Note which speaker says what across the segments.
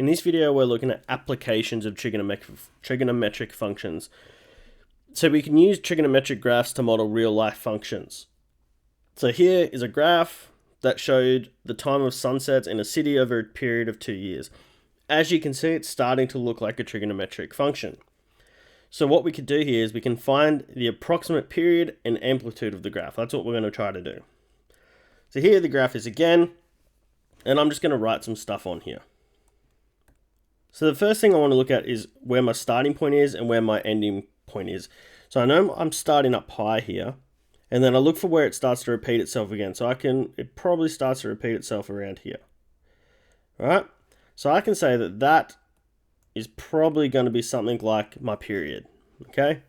Speaker 1: In this video, we're looking at applications of trigonometric functions. So we can use trigonometric graphs to model real-life functions. So here is a graph that showed the time of sunsets in a city over a period of 2 years. As you can see, it's starting to look like a trigonometric function. So what we could do here is we can find the approximate period and amplitude of the graph. That's what we're going to try to do. So here the graph is again, and I'm just going to write some stuff on here. So the first thing I want to look at is where my starting point is and where my ending point is. So I know I'm starting up high here, and then I look for where it starts to repeat itself again. So it probably starts to repeat itself around here. All right? So I can say that that is probably going to be something like my period. Okay?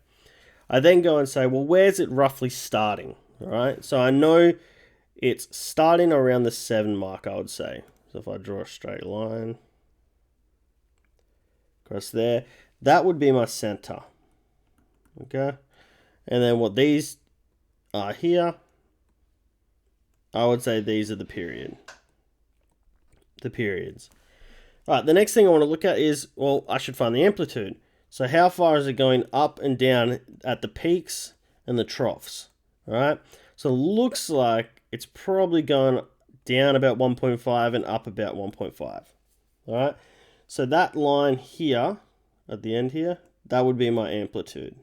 Speaker 1: I then go and say, well, where's it roughly starting? All right? So I know it's starting around the 7 mark, I would say. So if I draw a straight line across there, that would be my center. Okay? And then what these are here, I would say these are the period. The periods. All right, the next thing I want to look at is, well, I should find the amplitude. So how far is it going up and down at the peaks and the troughs? All right? So it looks like it's probably going down about 1.5 and up about 1.5. All right? So that line here, at the end here, that would be my amplitude.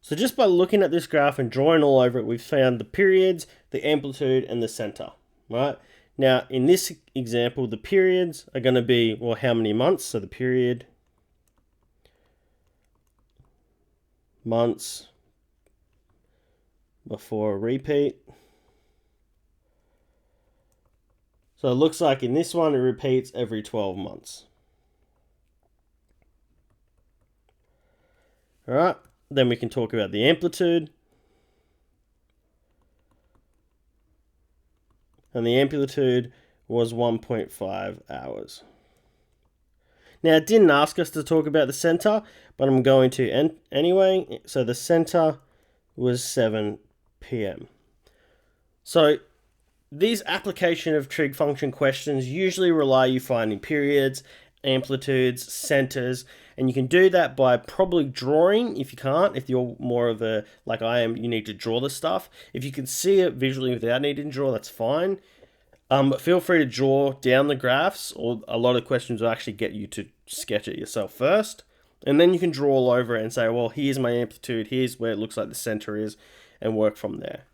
Speaker 1: So just by looking at this graph and drawing all over it, we've found the periods, the amplitude, and the center. Right? Now, in this example, the periods are going to be, well, how many months? So the period, months before a repeat. So it looks like in this one, it repeats every 12 months. All right, then we can talk about the amplitude. And the amplitude was 1.5 hours. Now, it didn't ask us to talk about the center, but I'm going to anyway. So the center was 7 p.m. So these application of trig function questions usually rely you finding periods, amplitudes, centers, and you can do that by probably drawing. If you can't, if you're more of a, like I am, you need to draw the stuff. If you can see it visually without needing to draw, that's fine. But feel free to draw down the graphs, or a lot of questions will actually get you to sketch it yourself first. And then you can draw all over it and say, well, here's my amplitude, here's where it looks like the center is, and work from there.